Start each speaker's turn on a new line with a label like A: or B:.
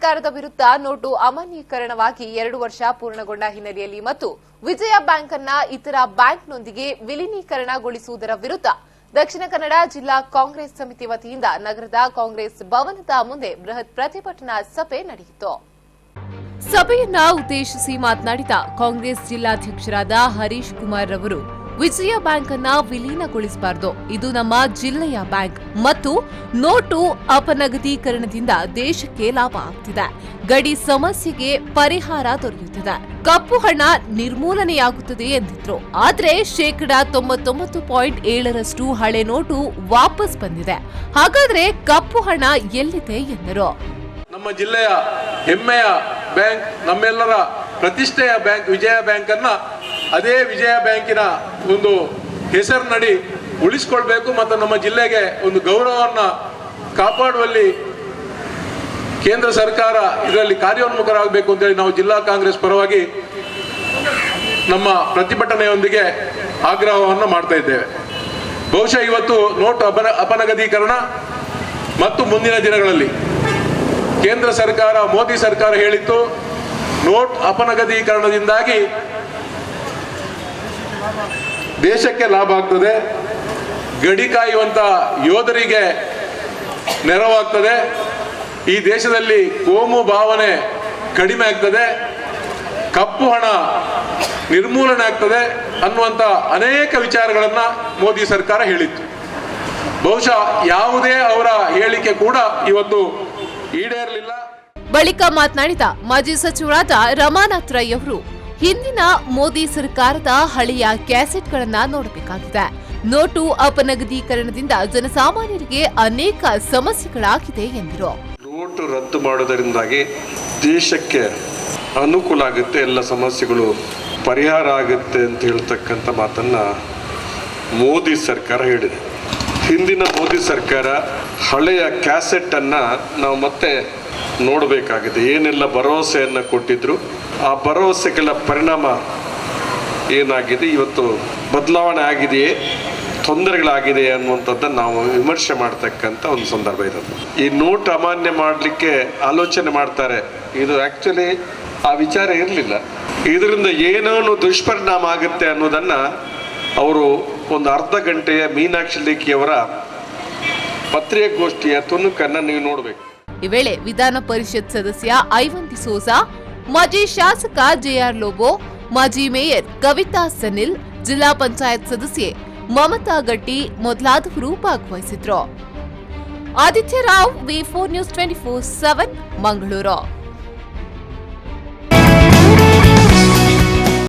A: ಸರ್ಕಾರದ ವಿರುದ್ಧ ನೋಟು ಅಮಾನ್ಯೀಕರಣವಾಗಿ 2 ವರ್ಷ ಪೂರ್ಣಗೊಂಡ ಹಿನ್ನೆಲೆಯಲ್ಲಿ ಮತ್ತು ವಿಜಯ ಬ್ಯಾಂಕ್ ಅನ್ನ ಇತರ ಬ್ಯಾಂಕ್ನೊಂದಿಗೆ ವಿಲೀನೀಕರಣಗೊಳಿಸುವುದರ ವಿರುದ್ಧ ದಕ್ಷಿಣ ಕನ್ನಡ ಜಿಲ್ಲಾ ಕಾಂಗ್ರೆಸ್ ಸಮಿತಿ ವತಿಯಿಂದ ನಗರದ ಕಾಂಗ್ರೆಸ್ ಭವನದ ಮುಂದೆ ಬೃಹತ್ ಪ್ರತಿಭಟನಾ ಸಭೆ ನಡೆಯಿತು. ಸಭೆಯನ್ನ ಉದ್ದೇಶಿಸಿ ಮಾತನಾಡಿದ ಕಾಂಗ್ರೆಸ್ ಜಿಲ್ಲಾಧ್ಯಕ್ಷರಾದ ಹರೀಶ್ ಕುಮಾರ್ ರವರು, ವಿಜಯ ಬ್ಯಾಂಕ್ ಅನ್ನ ವಿಲೀನಗೊಳಿಸಬಾರದು. ಇದು ನಮ್ಮ ಜಿಲ್ಲೆಯ ಬ್ಯಾಂಕ್ ಮತ್ತು ನೋಟು ಅಪನಗದೀಕರಣದಿಂದ ದೇಶಕ್ಕೆ ಲಾಭ ಆಗ್ತಿದೆ. ಗಡಿ ಸಮಸ್ಯೆಗೆ ಪರಿಹಾರ ದೊರೆಯುತ್ತದೆ. ಕಪ್ಪು ಹಣ ನಿರ್ಮೂಲನೆಯಾಗುತ್ತದೆ ಎಂದಿದ್ರು. ಆದರೆ 99.7% ಹಳೆ ನೋಟು ವಾಪಸ್ ಬಂದಿದೆ. ಹಾಗಾದ್ರೆ ಕಪ್ಪು ಹಣ ಎಲ್ಲಿದೆ ಎಂದರು.
B: ನಮ್ಮ ಜಿಲ್ಲೆಯ ಹೆಮ್ಮೆಯ ಬ್ಯಾಂಕ್, ನಮ್ಮೆಲ್ಲರ ಪ್ರತಿಷ್ಠೆಯ ಬ್ಯಾಂಕ್ ವಿಜಯ ಬ್ಯಾಂಕ್ ಅನ್ನ ಅದೇ ವಿಜಯ ಬ್ಯಾಂಕಿನ ಒಂದು ಹೆಸರಿನಡಿ ಉಳಿಸಿಕೊಳ್ಬೇಕು ಮತ್ತು ನಮ್ಮ ಜಿಲ್ಲೆಗೆ ಒಂದು ಗೌರವವನ್ನು ಕಾಪಾಡುವಲ್ಲಿ ಕೇಂದ್ರ ಸರ್ಕಾರ ಇದರಲ್ಲಿ ಕಾರ್ಯೋನ್ಮುಖರಾಗಬೇಕು ಅಂತೇಳಿ ನಾವು ಜಿಲ್ಲಾ ಕಾಂಗ್ರೆಸ್ ಪರವಾಗಿ ನಮ್ಮ ಪ್ರತಿಭಟನೆಯೊಂದಿಗೆ ಆಗ್ರಹವನ್ನು ಮಾಡ್ತಾ ಇದ್ದೇವೆ. ಬಹುಶಃ ಇವತ್ತು ನೋಟು ಅಪನಗದೀಕರಣ ಮತ್ತು ಮುಂದಿನ ದಿನಗಳಲ್ಲಿ ಕೇಂದ್ರ ಸರ್ಕಾರ, ಮೋದಿ ಸರ್ಕಾರ ಹೇಳಿತ್ತು, ನೋಟ್ ಅಪನಗದೀಕರಣದಿಂದಾಗಿ ದೇಶಕ್ಕೆ ಲಾಭ ಆಗ್ತದೆ, ಗಡಿ ಕಾಯುವಂತ ಯೋಧರಿಗೆ ನೆರವಾಗ್ತದೆ, ಈ ದೇಶದಲ್ಲಿ ಕೋಮು ಭಾವನೆ ಕಡಿಮೆ ಆಗ್ತದೆ, ಕಪ್ಪು ಹಣ ನಿರ್ಮೂಲನೆ ಆಗ್ತದೆ ಅನ್ನುವಂಥ ಅನೇಕ ವಿಚಾರಗಳನ್ನ ಮೋದಿ ಸರ್ಕಾರ ಹೇಳಿತ್ತು. ಬಹುಶಃ ಯಾವುದೇ ಅವರ ಹೇಳಿಕೆ ಕೂಡ ಇವತ್ತು ಈಡೇರಲಿಲ್ಲ.
A: ಬಳಿಕ ಮಾತನಾಡಿದ ಮಾಜಿ ಸಚಿವರಾದ ರಮಾನಾಥ್ ರೈ ಅವರು, ಹಿಂದಿನ ಮೋದಿ ಸರ್ಕಾರದ ಹಳೆಯ ಕ್ಯಾಸೆಟ್ಗಳನ್ನ ನೋಡಬೇಕಾಗಿದೆ. ನೋಟು ಅಪನಗದೀಕರಣದಿಂದ ಜನಸಾಮಾನ್ಯರಿಗೆ ಅನೇಕ ಸಮಸ್ಯೆಗಳಾಗಿದೆ ಎಂದರು.
C: ನೋಟು ರದ್ದು ಮಾಡೋದರಿಂದಾಗಿ ದೇಶಕ್ಕೆ ಅನುಕೂಲ ಆಗುತ್ತೆ, ಎಲ್ಲ ಸಮಸ್ಯೆಗಳು ಪರಿಹಾರ ಆಗುತ್ತೆ ಅಂತ ಹೇಳ್ತಕ್ಕಂಥ ಮಾತನ್ನ ಮೋದಿ ಸರ್ಕಾರ ಹೇಳಿದೆ. ಹಿಂದಿನ ಮೋದಿ ಸರ್ಕಾರ ಹಳೆಯ ಕ್ಯಾಸೆಟ್ಟನ್ನು ನಾವು ಮತ್ತೆ ನೋಡಬೇಕಾಗಿದೆ. ಏನೆಲ್ಲ ಭರವಸೆಯನ್ನು ಕೊಟ್ಟಿದ್ರು, ಆ ಭರವಸೆಗಳ ಪರಿಣಾಮ ಏನಾಗಿದೆ, ಇವತ್ತು ಬದಲಾವಣೆ ಆಗಿದೆಯೇ, ತೊಂದರೆಗಳಾಗಿದೆ ಅನ್ನುವಂಥದ್ದನ್ನು ನಾವು ವಿಮರ್ಶೆ ಮಾಡ್ತಕ್ಕಂಥ ಒಂದು ಸಂದರ್ಭ ಇರೋದು. ಈ ನೋಟ್ ಅಮಾನ್ಯ ಮಾಡಲಿಕ್ಕೆ ಆಲೋಚನೆ ಮಾಡ್ತಾರೆ, ಇದು ಆ್ಯಕ್ಚುಲಿ ಆ ವಿಚಾರ ಇರಲಿಲ್ಲ. ಇದರಿಂದ ಏನೇನು ದುಷ್ಪರಿಣಾಮ ಆಗುತ್ತೆ ಅನ್ನೋದನ್ನು ಅವರು ಒಂದು ಅರ್ಧ ಗಂಟೆಯ ಮೀನಾಕ್ಷಿ ಲೇಖಿಯವರ ಪತ್ರಿಕಾಗೋಷ್ಠಿಯ ತುಣುಕನ್ನು ನೀವು ನೋಡಬೇಕು.
A: ಈ ವೇಳೆ ವಿಧಾನ ಪರಿಷತ್ ಸದಸ್ಯ ಐವನ್ ಡಿಸೋಜಾ, ಮಾಜಿ ಶಾಸಕ ಜೆಆರ್ ಲೋಬೋ, ಮಾಜಿ ಮೇಯರ್ ಕವಿತಾ ಸನಿಲ್, ಜಿಲ್ಲಾ ಪಂಚಾಯತ್ ಸದಸ್ಯೆ ಮಮತಾ ಗಟ್ಟಿ ಮೊದಲಾದವರು ಭಾಗವಹಿಸಿದ್ರು. ಆದಿತ್ಯ ರಾವ್, ವಿ4 ನ್ಯೂಸ್ 24/7 ಮಂಗಳೂರು.